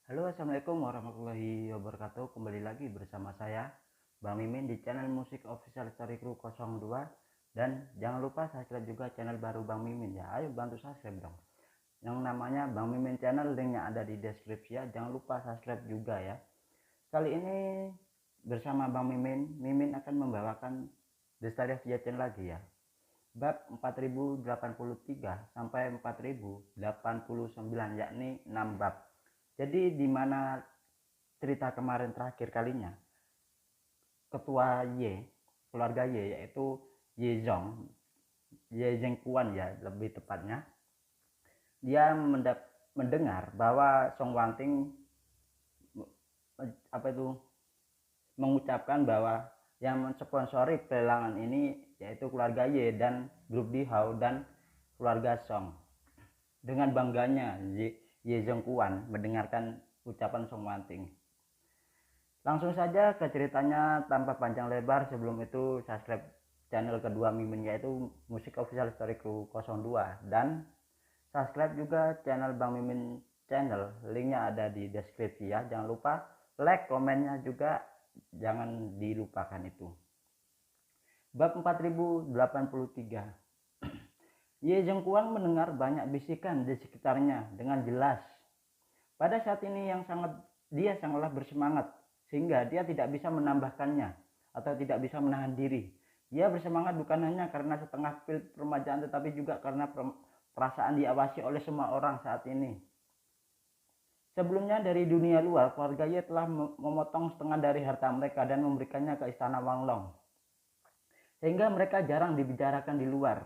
Halo, assalamualaikum warahmatullahi wabarakatuh. Kembali lagi bersama saya Bang Mimin di channel Musik Official Story Crew 02. Dan jangan lupa subscribe juga channel baru Bang Mimin ya. Ayo bantu subscribe dong. Yang namanya Bang Mimin channel, linknya ada di deskripsi ya. Jangan lupa subscribe juga ya. Kali ini bersama Bang Mimin, Mimin akan membawakan The Story of Yechen lagi ya. Bab 4083 sampai 4089, yakni 6 bab. Jadi di mana cerita kemarin terakhir kalinya, ketua Y, keluarga Y, yaitu Ye Zhengquan ya lebih tepatnya, dia mendengar bahwa Song Wanting mengucapkan bahwa yang mensponsori pelelangan ini yaitu keluarga Y dan grup Di Hao dan keluarga Song. Dengan bangganya Ye Zhengquan mendengarkan ucapan Song Wanting. Langsung saja ke ceritanya tanpa panjang lebar. Sebelum itu subscribe channel kedua Mimin yaitu Musik Official Story Crew 02, dan subscribe juga channel Bang Mimin channel, linknya ada di deskripsi ya. Jangan lupa like, komennya juga jangan dilupakan itu. Bab 4083. Ye Zhengquan mendengar banyak bisikan di sekitarnya dengan jelas. Pada saat ini dia sangatlah bersemangat, sehingga dia tidak bisa menambahkannya atau tidak bisa menahan diri. Dia bersemangat bukan hanya karena setengah pil permajaan, tetapi juga karena perasaan diawasi oleh semua orang saat ini. Sebelumnya dari dunia luar, keluarga Ye telah memotong setengah dari harta mereka dan memberikannya ke istana Wanglong. Sehingga mereka jarang dibicarakan di luar,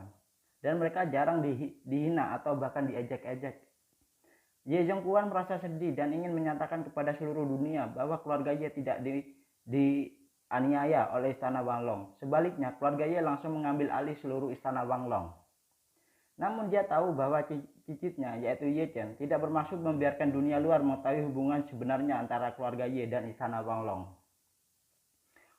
dan mereka jarang dihina atau bahkan diejek-ejek. Ye Zhengquan merasa sedih dan ingin menyatakan kepada seluruh dunia bahwa keluarga Ye tidak dianiaya oleh istana Wanglong. Sebaliknya, keluarga Ye langsung mengambil alih seluruh istana Wanglong. Namun dia tahu bahwa cicitnya yaitu Ye Chen tidak bermaksud membiarkan dunia luar mengetahui hubungan sebenarnya antara keluarga Ye dan istana Wanglong.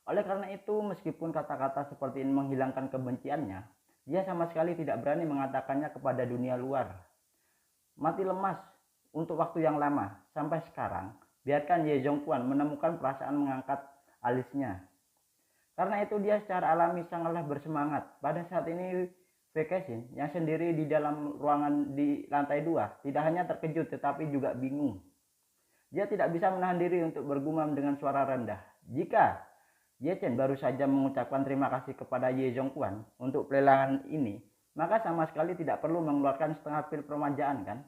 Oleh karena itu, meskipun kata-kata seperti ini menghilangkan kebenciannya, dia sama sekali tidak berani mengatakannya kepada dunia luar. Mati lemas untuk waktu yang lama, sampai sekarang, biarkan Ye Zhengquan menemukan perasaan mengangkat alisnya. Karena itu dia secara alami sangatlah bersemangat. Pada saat ini, Vekeshin yang sendiri di dalam ruangan di lantai 2 tidak hanya terkejut tetapi juga bingung. Dia tidak bisa menahan diri untuk bergumam dengan suara rendah. Jika Ye Chen baru saja mengucapkan terima kasih kepada Ye Zhengquan untuk pelelangan ini, maka sama sekali tidak perlu mengeluarkan setengah pil permajaan, kan?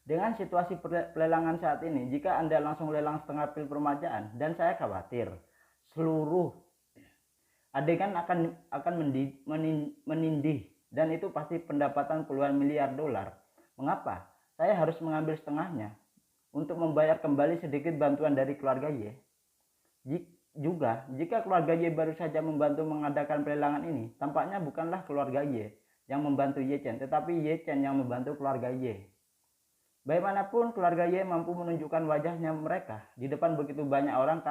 Dengan situasi pelelangan saat ini, jika Anda langsung lelang setengah pil permajaan, dan saya khawatir seluruh adegan akan menindih, dan itu pasti pendapatan puluhan miliar dolar. Mengapa saya harus mengambil setengahnya untuk membayar kembali sedikit bantuan dari keluarga Y? Juga jika keluarga Y baru saja membantu mengadakan pelelangan ini, tampaknya bukanlah keluarga Y yang membantu Ye Chen, tetapi Ye Chen yang membantu keluarga Y. Bagaimanapun keluarga Y mampu menunjukkan wajahnya mereka di depan begitu banyak orang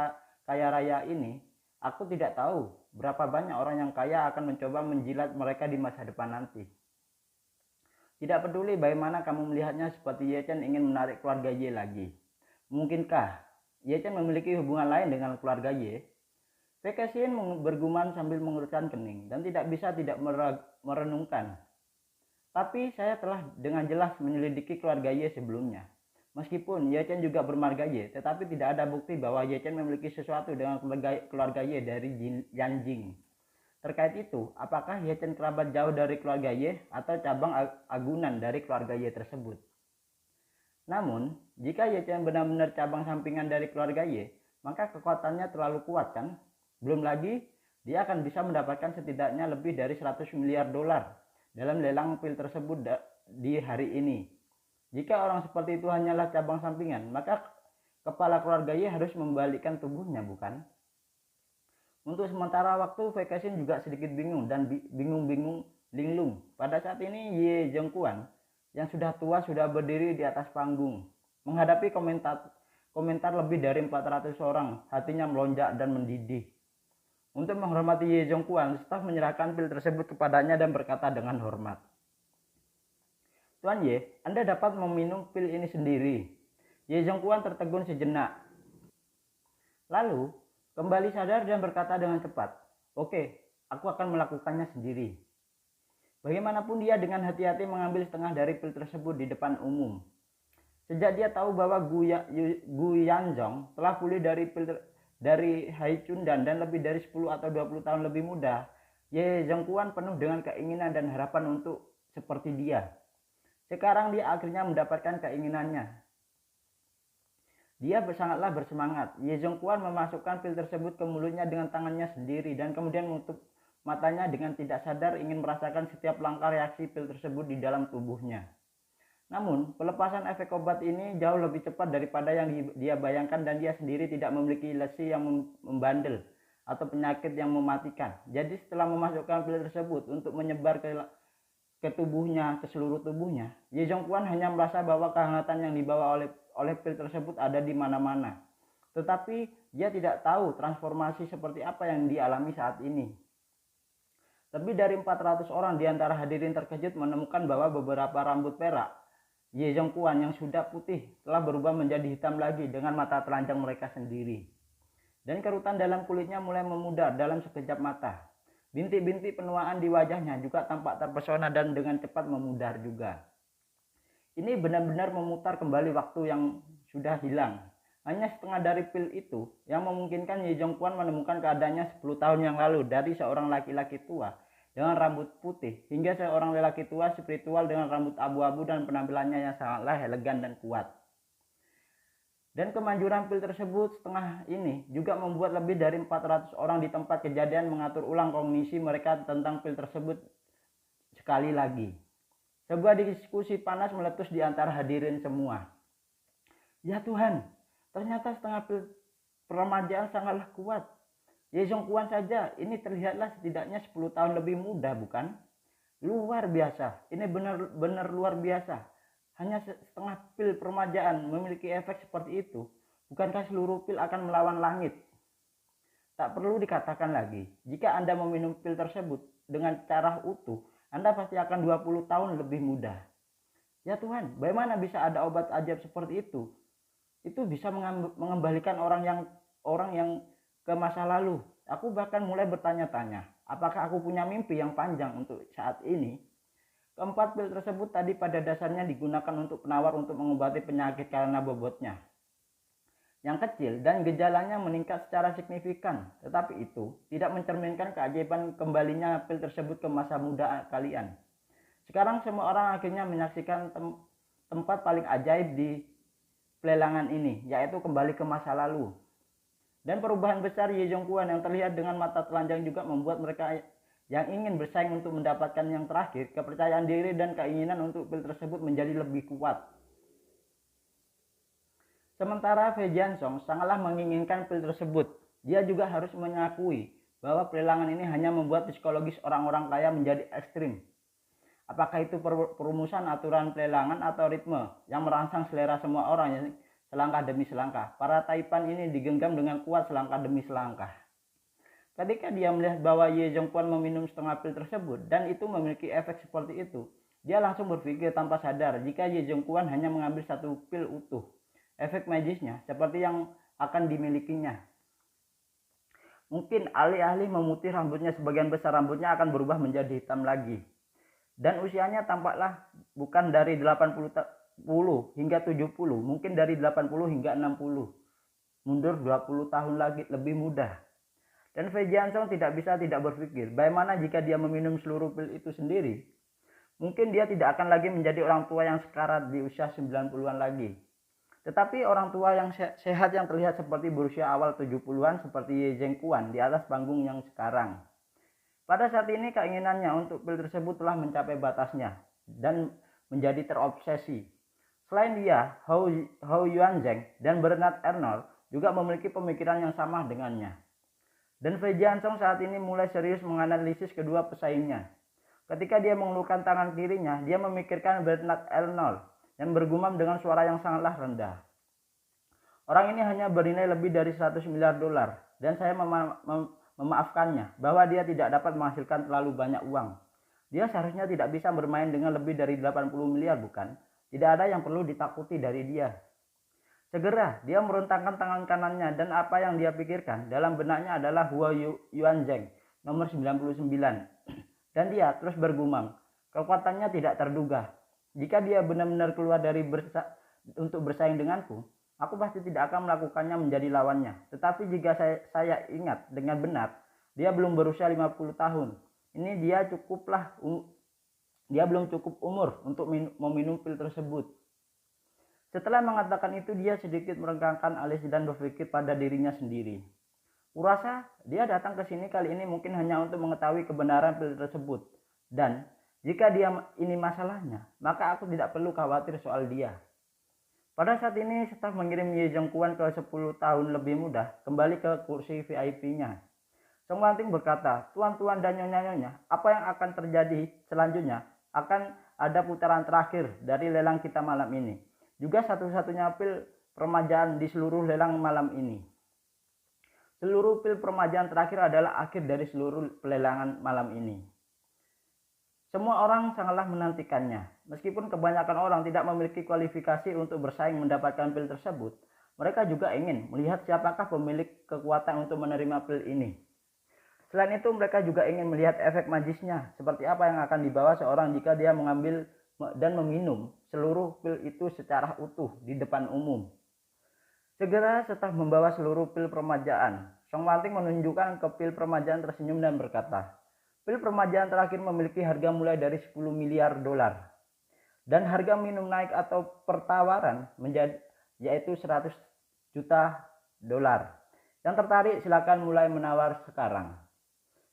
kaya raya ini. Aku tidak tahu berapa banyak orang yang kaya akan mencoba menjilat mereka di masa depan nanti. Tidak peduli bagaimana kamu melihatnya, seperti Ye Chen ingin menarik keluarga Y lagi. Mungkinkah Ye Chen memiliki hubungan lain dengan keluarga Y? Vekeshin bergumam sambil mengurutkan kening dan tidak bisa tidak merenungkan. Tapi saya telah dengan jelas menyelidiki keluarga Y sebelumnya. Meskipun Ye Chen juga bermarga Y, tetapi tidak ada bukti bahwa Ye Chen memiliki sesuatu dengan keluarga Y dari Yanjing. Terkait itu, apakah Ye Chen kerabat jauh dari keluarga Y atau cabang agunan dari keluarga Y tersebut? Namun, jika Ye Chen benar-benar cabang sampingan dari keluarga Y, maka kekuatannya terlalu kuat, kan? Belum lagi, dia akan bisa mendapatkan setidaknya lebih dari 100 miliar dolar dalam lelang pil tersebut di hari ini. Jika orang seperti itu hanyalah cabang sampingan, maka kepala keluarga Y harus membalikkan tubuhnya, bukan? Untuk sementara waktu, Vekeshin juga sedikit bingung dan bingung-bingung linglung. Pada saat ini, Ye Zhengquan yang sudah tua sudah berdiri di atas panggung. Menghadapi komentar lebih dari 400 orang, hatinya melonjak dan mendidih. Untuk menghormati Ye Zhengquan, staf menyerahkan pil tersebut kepadanya dan berkata dengan hormat, "Tuan Ye, Anda dapat meminum pil ini sendiri. Ye Zhongguan tertegun sejenak. Lalu kembali sadar dan berkata dengan cepat, "Oke, aku akan melakukannya sendiri." Bagaimanapun dia dengan hati-hati mengambil setengah dari pil tersebut di depan umum. Sejak dia tahu bahwa Gu Yanzong telah pulih dari Hai Chundan dan lebih dari 10 atau 20 tahun lebih muda, Ye Zhongguan penuh dengan keinginan dan harapan untuk seperti dia. Sekarang dia akhirnya mendapatkan keinginannya. Dia sangatlah bersemangat. Ye Zhongguan memasukkan pil tersebut ke mulutnya dengan tangannya sendiri dan kemudian menutup matanya dengan tidak sadar ingin merasakan setiap langkah reaksi pil tersebut di dalam tubuhnya. Namun, pelepasan efek obat ini jauh lebih cepat daripada yang dia bayangkan dan dia sendiri tidak memiliki lesi yang membandel atau penyakit yang mematikan. Jadi setelah memasukkan pil tersebut untuk menyebar ke tubuhnya, ke seluruh tubuhnya, Ye Zhongguan hanya merasa bahwa kehangatan yang dibawa oleh pil tersebut ada di mana-mana. Tetapi dia tidak tahu transformasi seperti apa yang dialami saat ini. Lebih dari 400 orang di antara hadirin terkejut menemukan bahwa beberapa rambut perak Ye Zhongguan yang sudah putih telah berubah menjadi hitam lagi dengan mata telanjang mereka sendiri. Dan kerutan dalam kulitnya mulai memudar dalam sekejap mata. Bintik-bintik penuaan di wajahnya juga tampak terpesona dan dengan cepat memudar juga. Ini benar-benar memutar kembali waktu yang sudah hilang. Hanya setengah dari pil itu yang memungkinkan Ye Zhongguan menemukan keadaannya 10 tahun yang lalu, dari seorang laki-laki tua dengan rambut putih hingga seorang lelaki tua spiritual dengan rambut abu-abu dan penampilannya yang sangatlah elegan dan kuat. Dan kemanjuran pil tersebut setengah ini juga membuat lebih dari 400 orang di tempat kejadian mengatur ulang kognisi mereka tentang pil tersebut sekali lagi. Sebuah diskusi panas meletus di antara hadirin semua. Ya Tuhan, ternyata setengah pil peremajaan sangatlah kuat. Ye Zhongguan saja ini terlihatlah setidaknya 10 tahun lebih muda, bukan? Luar biasa, ini benar-benar luar biasa. Hanya setengah pil peremajaan memiliki efek seperti itu. Bukankah seluruh pil akan melawan langit? Tak perlu dikatakan lagi, jika Anda meminum pil tersebut dengan cara utuh, Anda pasti akan 20 tahun lebih muda. Ya Tuhan, bagaimana bisa ada obat ajaib seperti itu? Itu bisa mengembalikan orang yang ke masa lalu. Aku bahkan mulai bertanya-tanya, apakah aku punya mimpi yang panjang untuk saat ini? Keempat pil tersebut tadi pada dasarnya digunakan untuk penawar untuk mengobati penyakit karena bobotnya yang kecil dan gejalanya meningkat secara signifikan. Tetapi itu tidak mencerminkan keajaiban kembalinya pil tersebut ke masa muda kalian. Sekarang semua orang akhirnya menyaksikan tempat paling ajaib di pelelangan ini, yaitu kembali ke masa lalu. Dan perubahan besar Ye Zhongguan yang terlihat dengan mata telanjang juga membuat mereka yang ingin bersaing untuk mendapatkan yang terakhir, kepercayaan diri dan keinginan untuk pil tersebut menjadi lebih kuat. Sementara Fei Jianzong sangatlah menginginkan pil tersebut. Dia juga harus mengakui bahwa pelelangan ini hanya membuat psikologis orang-orang kaya menjadi ekstrim. Apakah itu perumusan aturan pelelangan atau ritme yang merangsang selera semua orang yang selangkah demi selangkah. Para taipan ini digenggam dengan kuat selangkah demi selangkah. Ketika dia melihat bahwa Ye Zhongguan meminum setengah pil tersebut dan itu memiliki efek seperti itu, dia langsung berpikir tanpa sadar jika Ye Zhongguan hanya mengambil satu pil utuh, efek magisnya seperti yang akan dimilikinya. Mungkin alih-alih memutih rambutnya, sebagian besar rambutnya akan berubah menjadi hitam lagi. Dan usianya tampaklah bukan dari 80 hingga 70, mungkin dari 80 hingga 60. Mundur 20 tahun lagi lebih muda. Dan Fei Jianzong tidak berpikir, bagaimana jika dia meminum seluruh pil itu sendiri? Mungkin dia tidak akan lagi menjadi orang tua yang sekarat di usia 90-an lagi. Tetapi orang tua yang sehat yang terlihat seperti berusia awal 70-an seperti Ye Zhongguan di atas panggung yang sekarang. Pada saat ini keinginannya untuk pil tersebut telah mencapai batasnya dan menjadi terobsesi. Selain dia, Hou Yuanzheng dan Bernard Arnold juga memiliki pemikiran yang sama dengannya. Dan Fei Jianzong saat ini mulai serius menganalisis kedua pesaingnya. Ketika dia mengelurkan tangan kirinya, dia memikirkan Bernard Arnold yang bergumam dengan suara yang sangatlah rendah. Orang ini hanya bernilai lebih dari 100 miliar dolar dan saya memaafkannya bahwa dia tidak dapat menghasilkan terlalu banyak uang. Dia seharusnya tidak bisa bermain dengan lebih dari 80 miliar, bukan? Tidak ada yang perlu ditakuti dari dia. Segera dia merentangkan tangan kanannya dan apa yang dia pikirkan dalam benaknya adalah Hua Yuanzheng nomor 99. Dan dia terus bergumam, kekuatannya tidak terduga. Jika dia benar-benar keluar dari untuk bersaing denganku, aku pasti tidak akan melakukannya menjadi lawannya. Tetapi jika saya ingat dengan benar, dia belum berusia 50 tahun. Ini dia belum cukup umur untuk meminum pil tersebut. Setelah mengatakan itu, dia sedikit merenggangkan alis dan berpikir pada dirinya sendiri. Kurasa dia datang ke sini kali ini mungkin hanya untuk mengetahui kebenaran pil tersebut. Dan jika dia ini masalahnya, maka aku tidak perlu khawatir soal dia. Pada saat ini, staf mengirim Ye Zhongguan ke 10 tahun lebih muda kembali ke kursi VIP-nya. Song Wanting berkata, tuan-tuan dan nyonya-nyonya, apa yang akan terjadi selanjutnya? Akan ada putaran terakhir dari lelang kita malam ini. Juga satu-satunya pil permajaan di seluruh lelang malam ini. Seluruh pil permajaan terakhir adalah akhir dari seluruh pelelangan malam ini. Semua orang sangatlah menantikannya. Meskipun kebanyakan orang tidak memiliki kualifikasi untuk bersaing mendapatkan pil tersebut, mereka juga ingin melihat siapakah pemilik kekuatan untuk menerima pil ini. Selain itu, mereka juga ingin melihat efek magisnya, seperti apa yang akan dibawa seorang jika dia mengambil dan meminum seluruh pil itu secara utuh di depan umum. Segera setelah membawa seluruh pil permajaan, Song Wanting menunjukkan ke pil permajaan tersenyum dan berkata, pil permajaan terakhir memiliki harga mulai dari 10 miliar dolar. Dan harga minum naik atau pertawaran menjadi yaitu 100 juta dolar. Yang tertarik silakan mulai menawar sekarang.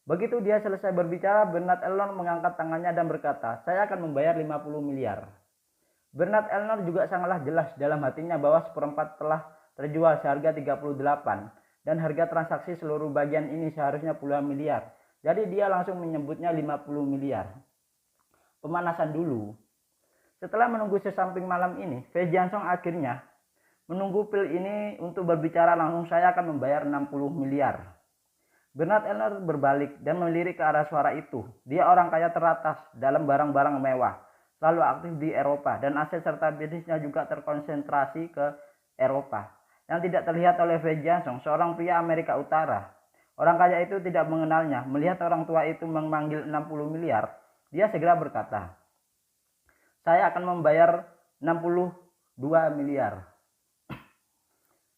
Begitu dia selesai berbicara, Bernard Elnor mengangkat tangannya dan berkata, saya akan membayar 50 miliar. Bernard Elnor juga sangatlah jelas dalam hatinya bahwa seperempat telah terjual seharga 38 dan harga transaksi seluruh bagian ini seharusnya puluhan miliar. Jadi dia langsung menyebutnya 50 miliar. Pemanasan dulu. Setelah menunggu sesamping malam ini, Fei Jiansong akhirnya menunggu pil ini untuk berbicara langsung, saya akan membayar 60 miliar. Bernard Elnor berbalik dan melirik ke arah suara itu. Dia orang kaya teratas dalam barang-barang mewah, selalu aktif di Eropa, dan aset serta bisnisnya juga terkonsentrasi ke Eropa. Yang tidak terlihat oleh Fei Jiansong, seorang pria Amerika Utara. Orang kaya itu tidak mengenalnya. Melihat orang tua itu memanggil 60 miliar, dia segera berkata, saya akan membayar 62 miliar.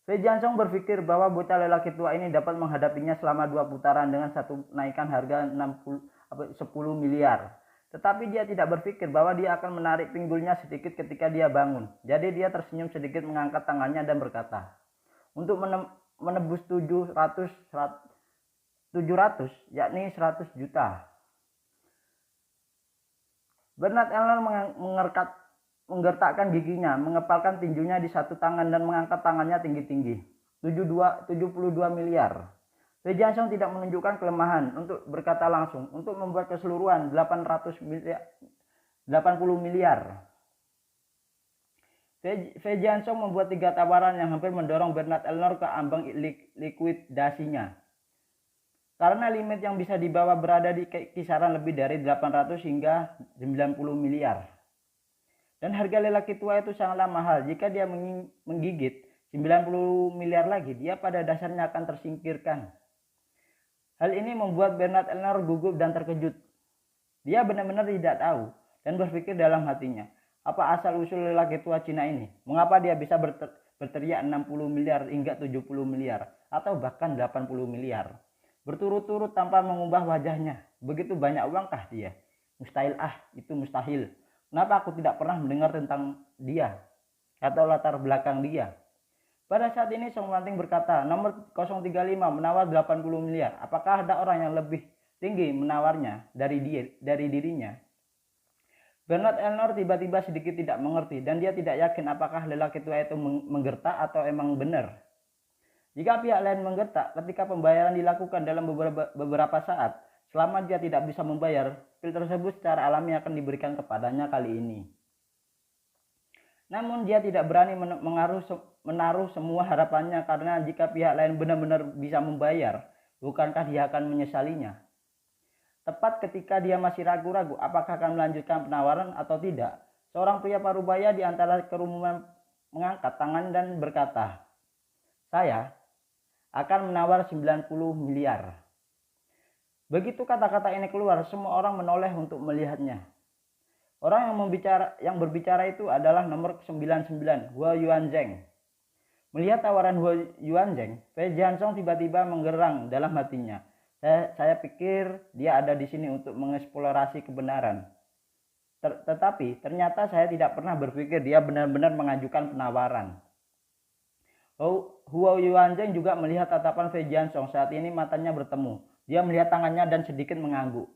Fei Jiansong berpikir bahwa bocah lelaki tua ini dapat menghadapinya selama 2 putaran dengan satu naikan harga 10 miliar. Tetapi dia tidak berpikir bahwa dia akan menarik pinggulnya sedikit ketika dia bangun. Jadi dia tersenyum sedikit, mengangkat tangannya dan berkata, untuk menebus 700 yakni 100 juta. Bernard Elnor menggertakkan giginya, mengepalkan tinjunya di satu tangan dan mengangkat tangannya tinggi-tinggi. 72 miliar. Fei Jiansong tidak menunjukkan kelemahan untuk berkata langsung, untuk membuat keseluruhan 80 miliar. Fei Jiansong membuat 3 tawaran yang hampir mendorong Bernard Elnor ke ambang likuidasinya. Karena limit yang bisa dibawa berada di kisaran lebih dari 800 hingga 90 miliar. Dan harga lelaki tua itu sangatlah mahal. Jika dia menggigit 90 miliar lagi, dia pada dasarnya akan tersingkirkan. Hal ini membuat Bernard Elnor gugup dan terkejut. Dia benar-benar tidak tahu dan berpikir dalam hatinya, apa asal-usul lelaki tua Cina ini? Mengapa dia bisa berteriak 60 miliar hingga 70 miliar atau bahkan 80 miliar? Berturut-turut tanpa mengubah wajahnya. Begitu banyak uangkah dia? Mustahil, itu mustahil. Kenapa aku tidak pernah mendengar tentang dia atau latar belakang dia? Pada saat ini Song Wanting berkata, nomor 035 menawar 80 miliar. Apakah ada orang yang lebih tinggi menawarnya dari dirinya? Bernard Elnor tiba-tiba sedikit tidak mengerti dan dia tidak yakin apakah lelaki tua itu menggertak atau emang benar. Jika pihak lain menggertak ketika pembayaran dilakukan dalam beberapa saat, selama dia tidak bisa membayar, pil tersebut secara alami akan diberikan kepadanya kali ini. Namun dia tidak berani menaruh semua harapannya karena jika pihak lain benar-benar bisa membayar, bukankah dia akan menyesalinya? Tepat ketika dia masih ragu-ragu apakah akan melanjutkan penawaran atau tidak, seorang pria parubaya di antara kerumunan mengangkat tangan dan berkata, "Saya akan menawar 90 miliar." Begitu kata-kata ini keluar, semua orang menoleh untuk melihatnya. Orang yang berbicara itu adalah nomor 99, Huo Yuanzheng. Melihat tawaran Huo Yuanzheng, Fei Jianzhong tiba-tiba menggerang dalam hatinya. Saya pikir dia ada di sini untuk mengeksplorasi kebenaran. Tetapi ternyata saya tidak pernah berpikir dia benar-benar mengajukan penawaran. Huo Yuanzheng juga melihat tatapan Fei Jianzhong. Saat ini matanya bertemu. Dia melihat tangannya dan sedikit mengangguk.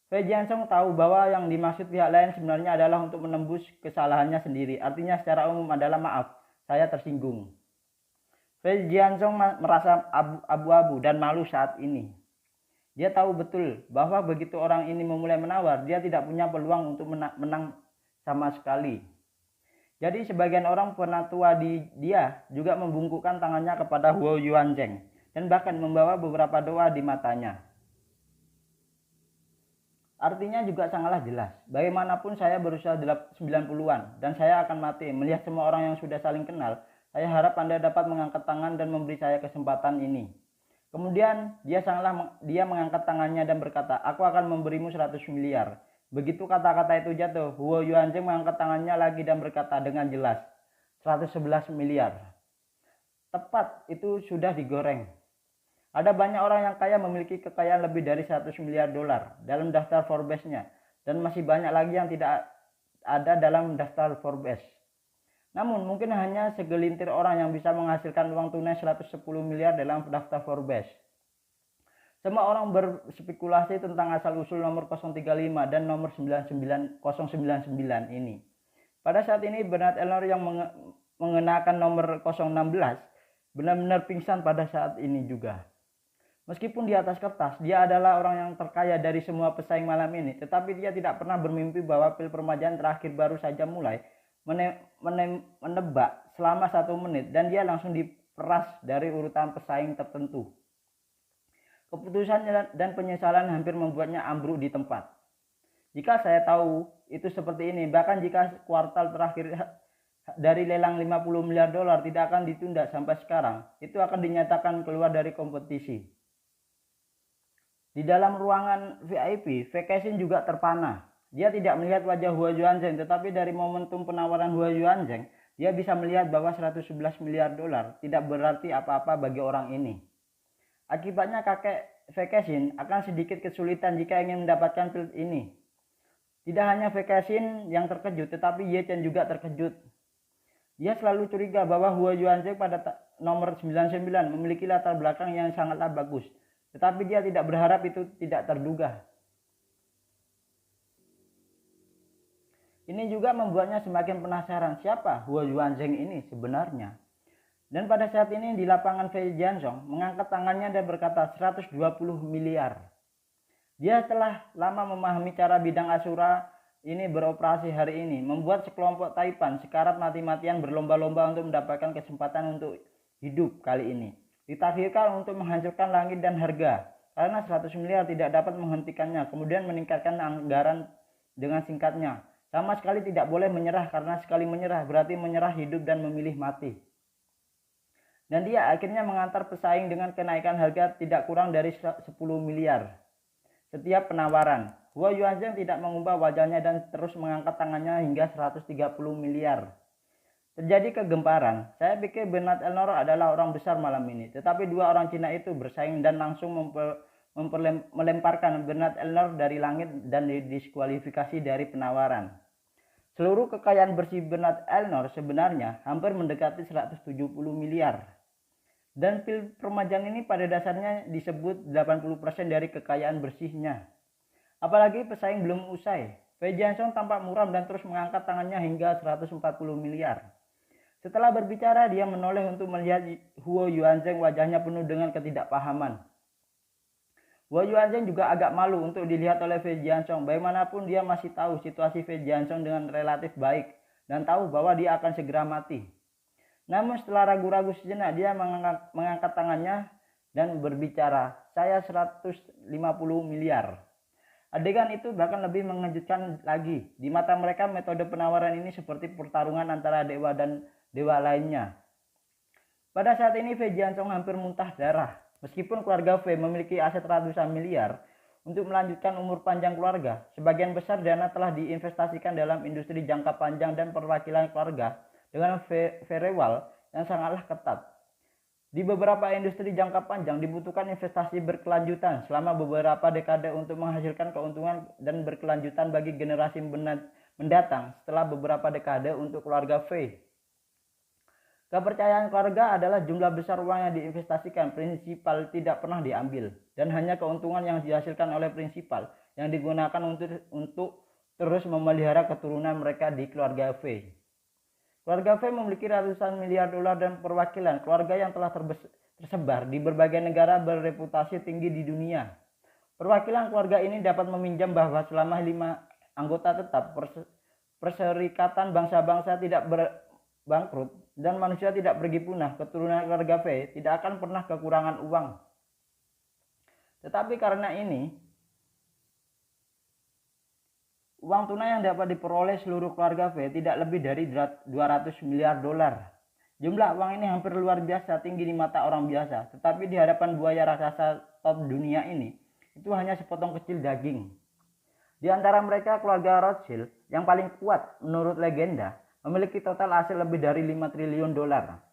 Fei Jianzhong tahu bahwa yang dimaksud pihak lain sebenarnya adalah untuk menembus kesalahannya sendiri. Artinya secara umum adalah, "Maaf, saya tersinggung." Fei Jianzhong merasa abu-abu dan malu saat ini. Dia tahu betul bahwa begitu orang ini memulai menawar, dia tidak punya peluang untuk menang sama sekali. Jadi sebagian orang penatua dia juga membungkukkan tangannya kepada Huo Yuanzheng dan bahkan membawa beberapa doa di matanya. Artinya juga sangatlah jelas. Bagaimanapun saya berusia 90-an dan saya akan mati. Melihat semua orang yang sudah saling kenal, saya harap Anda dapat mengangkat tangan dan memberi saya kesempatan ini. Kemudian dia mengangkat tangannya dan berkata, "Aku akan memberimu 100 miliar. Begitu kata-kata itu jatuh, Huo Yuanzheng mengangkat tangannya lagi dan berkata dengan jelas, 111 miliar. Tepat, itu sudah digoreng. Ada banyak orang yang kaya memiliki kekayaan lebih dari 100 miliar dolar dalam daftar Forbes-nya, dan masih banyak lagi yang tidak ada dalam daftar Forbes. Namun mungkin hanya segelintir orang yang bisa menghasilkan uang tunai 110 miliar dalam daftar Forbes. Semua orang berspekulasi tentang asal-usul nomor 035 dan nomor 099 ini. Pada saat ini Bernard Elnor yang mengenakan nomor 016 benar-benar pingsan pada saat ini juga. Meskipun di atas kertas dia adalah orang yang terkaya dari semua pesaing malam ini, tetapi dia tidak pernah bermimpi bahwa pil permajaan terakhir baru saja mulai menebak selama 1 menit dan dia langsung diperas dari urutan pesaing tertentu. Keputusan dan penyesalan hampir membuatnya ambruk di tempat. Jika saya tahu itu seperti ini, bahkan jika kuartal terakhir dari lelang 50 miliar dolar tidak akan ditunda sampai sekarang, itu akan dinyatakan keluar dari kompetisi. Di dalam ruangan VIP, Fei Kexin juga terpana. Dia tidak melihat wajah Huo Yuanzheng, tetapi dari momentum penawaran Huo Yuanzheng, dia bisa melihat bahwa 111 miliar dolar tidak berarti apa-apa bagi orang ini. Akibatnya kakek Fei Kexin akan sedikit kesulitan jika ingin mendapatkan pil ini. Tidak hanya Fei Kexin yang terkejut, tetapi Ye Chen juga terkejut. Dia selalu curiga bahwa Huo Yuanzheng pada nomor 99 memiliki latar belakang yang sangatlah bagus, tetapi dia tidak berharap itu tidak terduga. Ini juga membuatnya semakin penasaran siapa Huo Yuanzheng ini sebenarnya. Dan pada saat ini di lapangan Fei Jianzhong mengangkat tangannya dan berkata 120 miliar. Dia telah lama memahami cara bidang Asura ini beroperasi hari ini, membuat sekelompok Taipan sekarat mati-matian berlomba-lomba untuk mendapatkan kesempatan untuk hidup kali ini. Ditakdirkan untuk menghancurkan langit dan harga, karena 100 miliar tidak dapat menghentikannya, kemudian meningkatkan anggaran dengan singkatnya. Sama sekali tidak boleh menyerah, karena sekali menyerah berarti menyerah hidup dan memilih mati. Dan dia akhirnya mengantar pesaing dengan kenaikan harga tidak kurang dari 10 miliar. Setiap penawaran, Huo Yuanzheng tidak mengubah wajahnya dan terus mengangkat tangannya hingga 130 miliar. Terjadi kegemparan. Saya pikir Bernard Elnor adalah orang besar malam ini, tetapi dua orang Cina itu bersaing dan langsung melemparkan Bernard Elnor dari langit dan didiskualifikasi dari penawaran. Seluruh kekayaan bersih Bernard Elnor sebenarnya hampir mendekati 170 miliar. Dan pil permajaan ini pada dasarnya disebut 80% dari kekayaan bersihnya. Apalagi pesaing belum usai. Fei Jianzhong tampak muram dan terus mengangkat tangannya hingga 140 miliar. Setelah berbicara, dia menoleh untuk melihat Huo Yuanzheng, wajahnya penuh dengan ketidakpahaman. Huo Yuanzheng juga agak malu untuk dilihat oleh Fei Jianzhong. Bagaimanapun dia masih tahu situasi Fei Jianzhong dengan relatif baik dan tahu bahwa dia akan segera mati. Namun setelah ragu-ragu sejenak, dia mengangkat tangannya dan berbicara, "Saya 150 miliar. Adegan itu bahkan lebih mengejutkan lagi. Di mata mereka, metode penawaran ini seperti pertarungan antara dewa dan dewa lainnya. Pada saat ini Fei Jiansong hampir muntah darah. Meskipun keluarga Fei memiliki aset ratusan miliar untuk melanjutkan umur panjang keluarga, sebagian besar dana telah diinvestasikan dalam industri jangka panjang dan perwakilan keluarga dengan firewall yang sangatlah ketat. Di beberapa industri jangka panjang dibutuhkan investasi berkelanjutan selama beberapa dekade untuk menghasilkan keuntungan dan berkelanjutan bagi generasi mendatang setelah beberapa dekade untuk keluarga Fei. Kepercayaan keluarga adalah jumlah besar uang yang diinvestasikan prinsipal tidak pernah diambil, dan hanya keuntungan yang dihasilkan oleh prinsipal yang digunakan untuk terus memelihara keturunan mereka di keluarga Fei. Keluarga Fei memiliki ratusan miliar dolar dan perwakilan keluarga yang telah tersebar di berbagai negara bereputasi tinggi di dunia. Perwakilan keluarga ini dapat meminjam bahwa selama 5 anggota tetap, Perserikatan Bangsa-Bangsa tidak bangkrut dan manusia tidak pergi punah, keturunan keluarga Fei tidak akan pernah kekurangan uang. Tetapi karena ini, uang tunai yang dapat diperoleh seluruh keluarga Fei tidak lebih dari 200 miliar dolar. Jumlah uang ini hampir luar biasa tinggi di mata orang biasa, tetapi di hadapan buaya raksasa top dunia ini, itu hanya sepotong kecil daging. Di antara mereka, keluarga Rothschild yang paling kuat menurut legenda memiliki total aset lebih dari 5 triliun dolar,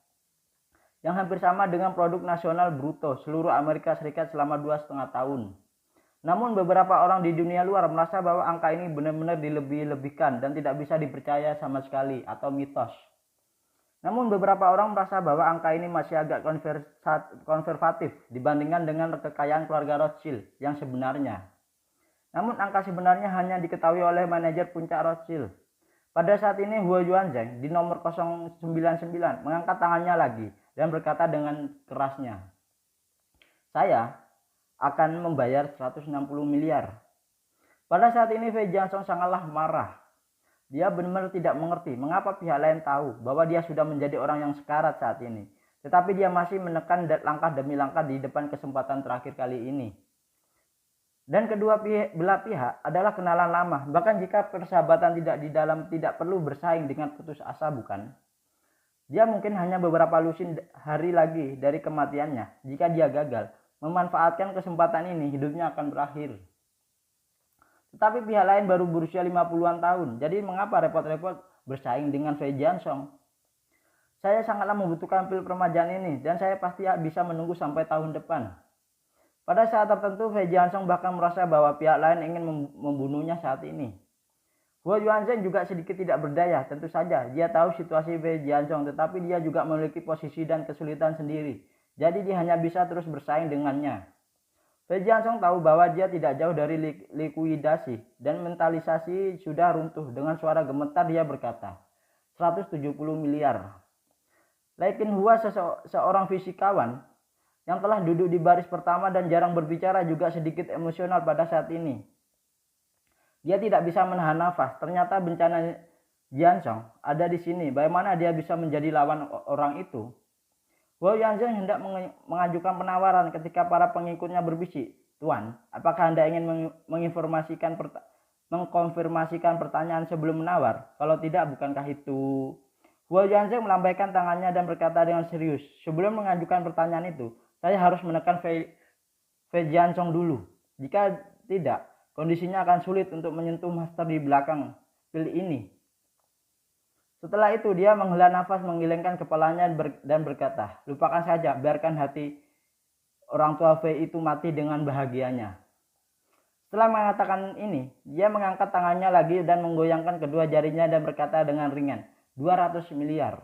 yang hampir sama dengan produk nasional bruto seluruh Amerika Serikat selama 2,5 tahun. Namun beberapa orang di dunia luar merasa bahwa angka ini benar-benar dilebih-lebihkan dan tidak bisa dipercaya sama sekali atau mitos. Namun beberapa orang merasa bahwa angka ini masih agak konservatif dibandingkan dengan kekayaan keluarga Rothschild yang sebenarnya. Namun angka sebenarnya hanya diketahui oleh manajer puncak Rothschild. Pada saat ini Huo Yuanzhang di nomor 099 mengangkat tangannya lagi dan berkata dengan kerasnya, "Saya akan membayar 160 miliar. Pada saat ini Fei Jiansong sangatlah marah. Dia benar-benar tidak mengerti mengapa pihak lain tahu bahwa dia sudah menjadi orang yang sekarat saat ini. Tetapi dia masih menekan langkah demi langkah di depan kesempatan terakhir kali ini. Dan kedua belah pihak adalah kenalan lama. Bahkan jika persahabatan tidak perlu bersaing dengan putus asa, bukan? Dia mungkin hanya beberapa lusin hari lagi dari kematiannya. Jika dia gagal memanfaatkan kesempatan ini, hidupnya akan berakhir. Tetapi pihak lain baru berusia 50-an tahun. Jadi mengapa repot-repot bersaing dengan Fei Jiansong? Saya sangatlah membutuhkan pil permajaan ini dan saya pasti bisa menunggu sampai tahun depan. Pada saat tertentu Fei Jiansong bahkan merasa bahwa pihak lain ingin membunuhnya saat ini. Huo Yuanzhang juga sedikit tidak berdaya, tentu saja. Dia tahu situasi Fei Jiansong, tetapi dia juga memiliki posisi dan kesulitan sendiri. Jadi dia hanya bisa terus bersaing dengannya. Fei Jiansong tahu bahwa dia tidak jauh dari likuidasi dan mentalisasi sudah runtuh. Dengan suara gemetar dia berkata, 170 miliar. Laikin Hua, seorang fisikawan yang telah duduk di baris pertama dan jarang berbicara, juga sedikit emosional pada saat ini. Dia tidak bisa menahan nafas. Ternyata bencana Jiansong ada di sini. Bagaimana dia bisa menjadi lawan orang itu? Huo Yuanzhang hendak mengajukan penawaran ketika para pengikutnya berbisik, "Tuan, apakah Anda ingin mengkonfirmasikan pertanyaan sebelum menawar? Kalau tidak, bukankah itu?" Huo Yuanzhang melambaikan tangannya dan berkata dengan serius, "Sebelum mengajukan pertanyaan itu, saya harus menekan Fei Jiansong dulu. Jika tidak, kondisinya akan sulit untuk menyentuh master di belakang pil ini." Setelah itu dia menghela nafas, menggelengkan kepalanya dan berkata, "Lupakan saja, biarkan hati orang tua Fei itu mati dengan bahagianya." Setelah mengatakan ini, dia mengangkat tangannya lagi dan menggoyangkan kedua jarinya dan berkata dengan ringan, 200 miliar.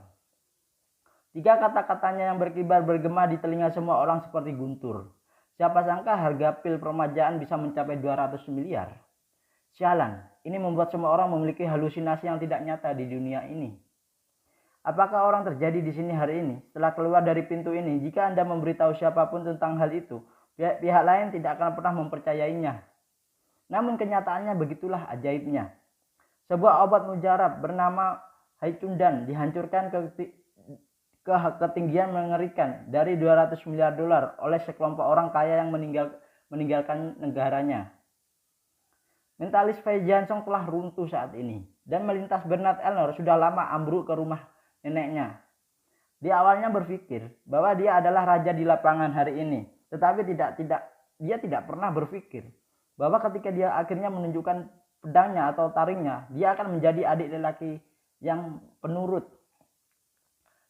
Tiga kata-katanya yang berkibar bergema di telinga semua orang seperti guntur. Siapa sangka harga pil permajaan bisa mencapai 200 miliar. Sialan, ini membuat semua orang memiliki halusinasi yang tidak nyata di dunia ini. Apakah orang terjadi di sini hari ini? Setelah keluar dari pintu ini, jika Anda memberitahu siapapun tentang hal itu, pihak lain tidak akan pernah mempercayainya. Namun kenyataannya begitulah ajaibnya. Sebuah obat mujarab bernama Haicundan dihancurkan ke ketinggian mengerikan dari 200 miliar dolar oleh sekelompok orang kaya yang meninggalkan negaranya. Mentalis Fei Jiansong telah runtuh saat ini, dan melintas Bernard Elnor sudah lama ambruk ke rumah neneknya. Dia awalnya berpikir bahwa dia adalah raja di lapangan hari ini, tetapi dia tidak pernah berpikir bahwa ketika dia akhirnya menunjukkan pedangnya atau taringnya, dia akan menjadi adik lelaki yang penurut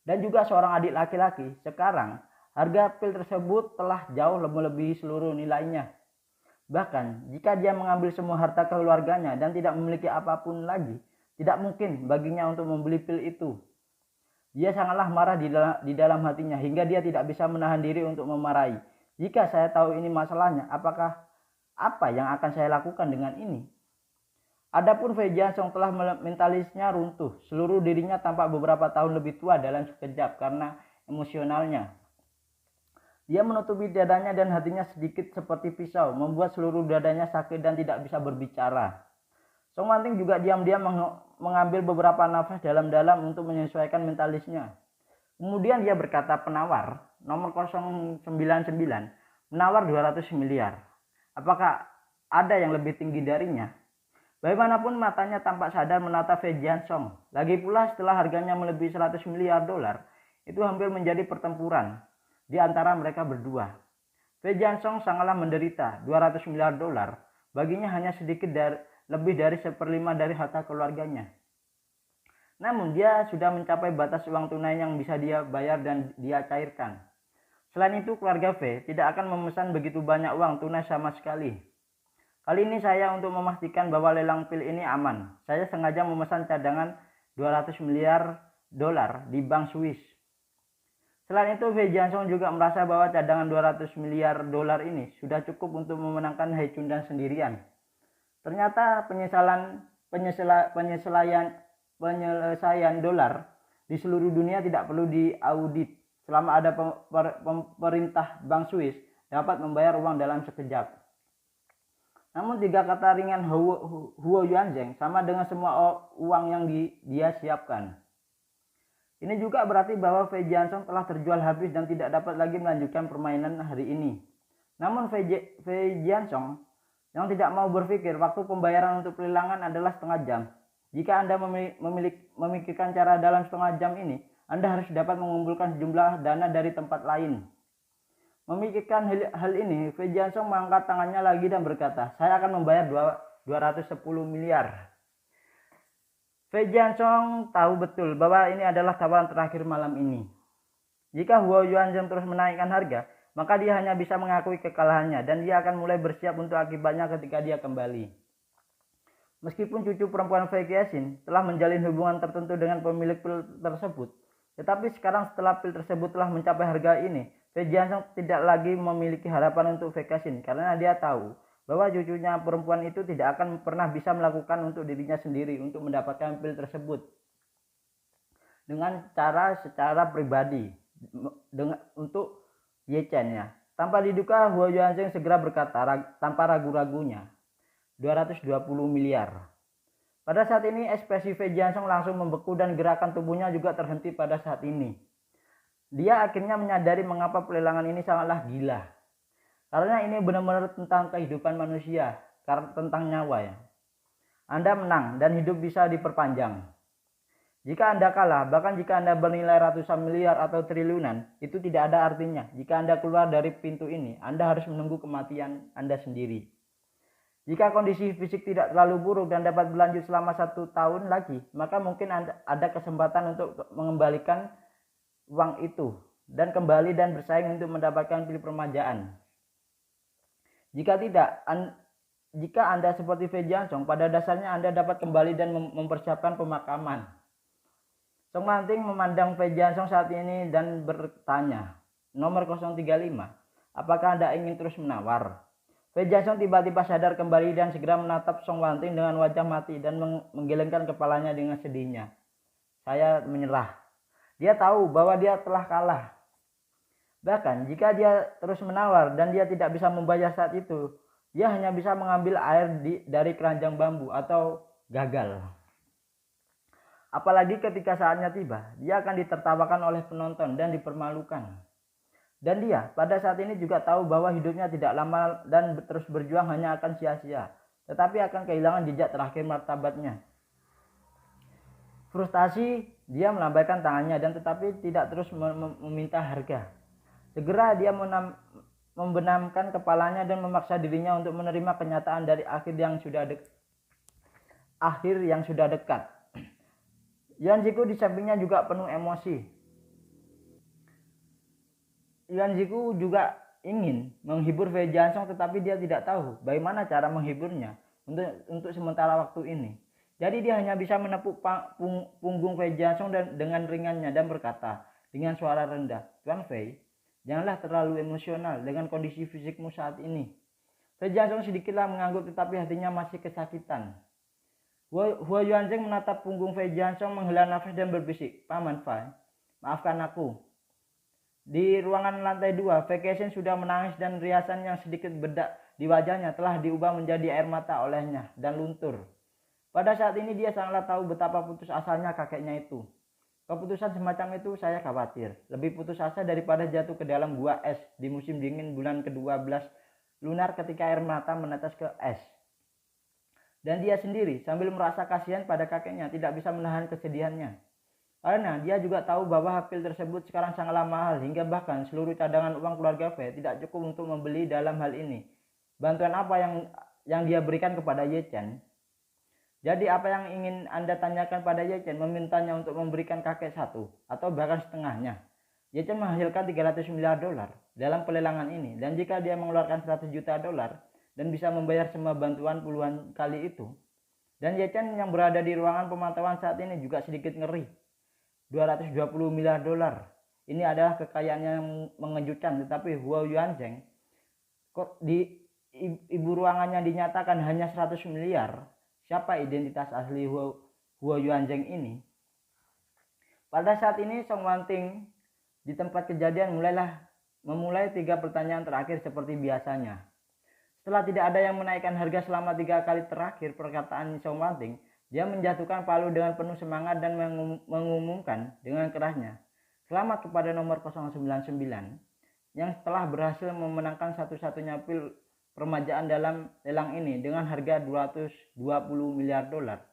dan juga seorang adik laki-laki. Sekarang harga pil tersebut telah jauh melebihi seluruh nilainya. Bahkan jika dia mengambil semua harta keluarganya dan tidak memiliki apapun lagi, tidak mungkin baginya untuk membeli pil itu. Dia sangatlah marah di dalam hatinya hingga dia tidak bisa menahan diri untuk memarahi. Jika saya tahu ini masalahnya, apa yang akan saya lakukan dengan ini? Adapun Fei Jiansong telah mentalisnya runtuh. Seluruh dirinya tampak beberapa tahun lebih tua dalam sekejap karena emosionalnya. Dia menutupi dadanya dan hatinya sedikit seperti pisau, membuat seluruh dadanya sakit dan tidak bisa berbicara. Song Wanting juga diam-diam mengambil beberapa nafas dalam-dalam untuk menyesuaikan mentalisnya. Kemudian dia berkata, penawar nomor 099 menawar 200 miliar. Apakah ada yang lebih tinggi darinya? Bagaimanapun matanya tampak sadar menatap Fei Jiansong. Lagi pula setelah harganya melebihi 100 miliar dolar, itu hampir menjadi pertempuran di antara mereka berdua. Fei Jiansong sangatlah menderita. 200 miliar dolar baginya hanya sedikit lebih dari 1/5 dari harta keluarganya. Namun dia sudah mencapai batas uang tunai yang bisa dia bayar dan dia cairkan. Selain itu, keluarga Fei tidak akan memesan begitu banyak uang tunai sama sekali. Kali ini saya untuk memastikan bahwa lelang pil ini aman. Saya sengaja memesan cadangan 200 miliar dolar di bank Swiss. Selain itu, Fei Jiansong juga merasa bahwa cadangan 200 miliar dolar ini sudah cukup untuk memenangkan Hai Chundan sendirian. Ternyata penyelesaian dolar di seluruh dunia tidak perlu diaudit selama ada pemerintah Bank Swiss dapat membayar uang dalam sekejap. Namun 3 kata ringan Huo Yuanzheng sama dengan semua uang yang dia siapkan. Ini juga berarti bahwa Fei Jiansong telah terjual habis dan tidak dapat lagi melanjutkan permainan hari ini. Namun Fei Jiansong yang tidak mau berpikir waktu pembayaran untuk pelelangan adalah setengah jam. Jika Anda memikirkan cara dalam setengah jam ini, Anda harus dapat mengumpulkan sejumlah dana dari tempat lain. Memikirkan hal ini, Fei Jiansong mengangkat tangannya lagi dan berkata, saya akan membayar 210 miliar. Fei Jiansong tahu betul bahwa ini adalah tawaran terakhir malam ini. Jika Huo Yuanzheng terus menaikkan harga, maka dia hanya bisa mengakui kekalahannya dan dia akan mulai bersiap untuk akibatnya ketika dia kembali. Meskipun cucu perempuan Fei Qixin telah menjalin hubungan tertentu dengan pemilik pil tersebut, tetapi sekarang setelah pil tersebut telah mencapai harga ini, Fei Jiansong tidak lagi memiliki harapan untuk Fei Qixin karena dia tahu bahwa cucunya perempuan itu tidak akan pernah bisa melakukan untuk dirinya sendiri untuk mendapatkan pil tersebut dengan secara pribadi untuk Ye Chen-nya. Tanpa diduga, Huo Yuanzheng segera berkata tanpa ragu-ragunya, 220 miliar. Pada saat ini ekspresi Fei Jiansong langsung membeku dan gerakan tubuhnya juga terhenti pada saat ini. Dia akhirnya menyadari mengapa pelelangan ini sangatlah gila. Karena ini benar-benar tentang kehidupan manusia, tentang nyawa ya. Anda menang dan hidup bisa diperpanjang. Jika Anda kalah, bahkan jika Anda bernilai ratusan miliar atau triliunan, itu tidak ada artinya. Jika Anda keluar dari pintu ini, Anda harus menunggu kematian Anda sendiri. Jika kondisi fisik tidak terlalu buruk dan dapat berlanjut selama 1 tahun lagi, maka mungkin ada kesempatan untuk mengembalikan uang itu dan kembali dan bersaing untuk mendapatkan pil permajaan. Jika tidak, jika Anda seperti Fei Jiansong, pada dasarnya Anda dapat kembali dan mempersiapkan pemakaman. Song Wanting memandang Fei Jiansong saat ini dan bertanya, nomor 035, apakah Anda ingin terus menawar? Fei Jiansong tiba-tiba sadar kembali dan segera menatap Song Wanting dengan wajah mati dan menggelengkan kepalanya dengan sedihnya. Saya menyerah. Dia tahu bahwa dia telah kalah. Bahkan jika dia terus menawar dan dia tidak bisa membayar saat itu, dia hanya bisa mengambil air dari keranjang bambu atau gagal. Apalagi ketika saatnya tiba, dia akan ditertawakan oleh penonton dan dipermalukan. Dan dia pada saat ini juga tahu bahwa hidupnya tidak lama dan terus berjuang hanya akan sia-sia. tetapi akan kehilangan jejak terakhir martabatnya. Frustasi, dia melambaikan tangannya dan tetapi tidak terus meminta harga. Segera dia membenamkan kepalanya dan memaksa dirinya untuk menerima kenyataan dari akhir yang sudah dekat. Yuan Ziku di sampingnya juga penuh emosi. Yuan Ziku juga ingin menghibur Wei Jianxiong, tetapi dia tidak tahu bagaimana cara menghiburnya untuk sementara waktu ini. Jadi dia hanya bisa menepuk punggung Wei Jianxiong dengan ringannya dan berkata dengan suara rendah, "Tuan Wei, janganlah terlalu emosional dengan kondisi fisikmu saat ini." Wei Jianxiong sedikitlah mengangguk, tetapi hatinya masih kesakitan. Hua Yuanzheng menatap punggung Wei Jianxiong, menghela nafas dan berbisik, "Paman Fei, maafkan aku." Di ruangan lantai 2, Wei Kexin sudah menangis dan riasan yang sedikit bedak di wajahnya telah diubah menjadi air mata olehnya dan luntur. Pada saat ini dia sangatlah tahu betapa putus asanya kakeknya itu. Keputusan semacam itu saya khawatir. Lebih putus asa daripada jatuh ke dalam gua es di musim dingin bulan ke-12 lunar ketika air mata menetes ke es. Dan dia sendiri sambil merasa kasihan pada kakeknya tidak bisa menahan kesedihannya. Karena dia juga tahu bahwa pil tersebut sekarang sangatlah mahal hingga bahkan seluruh cadangan uang keluarga Wei tidak cukup untuk membeli dalam hal ini. Bantuan apa yang dia berikan kepada Ye Chen? Jadi apa yang ingin Anda tanyakan pada Ye Chen, memintanya untuk memberikan kakek satu atau bahkan setengahnya? Ye Chen menghasilkan 300 miliar dolar dalam pelelangan ini, dan jika dia mengeluarkan 100 juta dolar dan bisa membayar semua bantuan puluhan kali itu, dan Ye Chen yang berada di ruangan pemantauan saat ini juga sedikit ngeri. 220 miliar dolar. Ini adalah kekayaan yang mengejutkan, tetapi Hua Yuanzheng kok di ibu ruangannya dinyatakan hanya 100 miliar. Siapa identitas asli Hua Yuanzheng ini? Pada saat ini Song Wanting di tempat kejadian memulai 3 pertanyaan terakhir seperti biasanya. Setelah tidak ada yang menaikkan harga selama 3 kali terakhir perkataan Song Wanting, dia menjatuhkan palu dengan penuh semangat dan mengumumkan dengan kerasnya, "Selamat kepada nomor 099 yang telah berhasil memenangkan satu-satunya pil permajaan dalam lelang ini dengan harga 220 miliar dolar."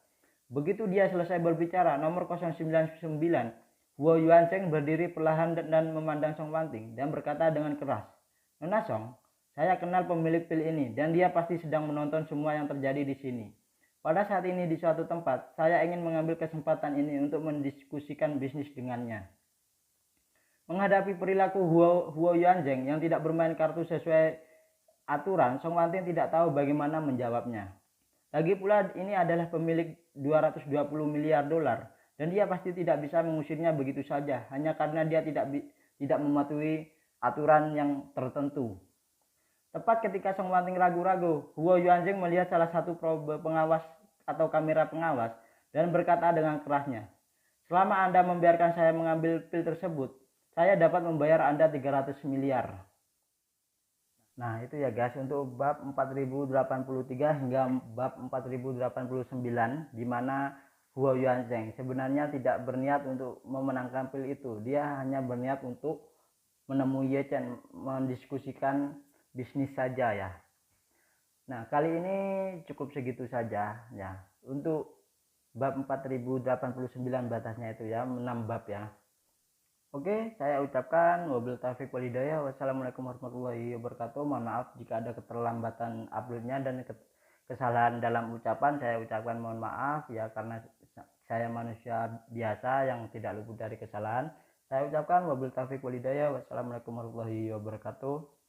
Begitu dia selesai berbicara, nomor 099, Hua Yuanzheng berdiri perlahan dan memandang Song Wanting dan berkata dengan keras, "Nona Song, saya kenal pemilik pil ini dan dia pasti sedang menonton semua yang terjadi di sini. Pada saat ini di suatu tempat, saya ingin mengambil kesempatan ini untuk mendiskusikan bisnis dengannya." Menghadapi perilaku Hua Yuanzheng yang tidak bermain kartu sesuai aturan, Song Wanting tidak tahu bagaimana menjawabnya. Lagi pula ini adalah pemilik 220 miliar dolar dan dia pasti tidak bisa mengusirnya begitu saja hanya karena dia tidak mematuhi aturan yang tertentu. Tepat ketika Song Wanting ragu-ragu, Hua Yuanzheng melihat salah satu probe pengawas atau kamera pengawas dan berkata dengan kerasnya, "Selama Anda membiarkan saya mengambil pil tersebut, saya dapat membayar Anda 300 miliar. Nah itu ya guys, untuk bab 4083 hingga bab 4089, di mana Hua Yuanzheng sebenarnya tidak berniat untuk memenangkan pil itu. Dia hanya berniat untuk menemui Ye Chen, mendiskusikan bisnis saja ya. Nah kali ini cukup segitu saja ya untuk bab 4089 batasnya itu ya, 6 bab ya. Oke, saya ucapkan wabillahi taufiq wal hidayah. Wassalamualaikum warahmatullahi wabarakatuh. Mohon maaf jika ada keterlambatan uploadnya dan kesalahan dalam ucapan. Saya ucapkan mohon maaf ya, karena saya manusia biasa yang tidak luput dari kesalahan. Saya ucapkan wabillahi taufiq wal hidayah. Wassalamualaikum warahmatullahi wabarakatuh.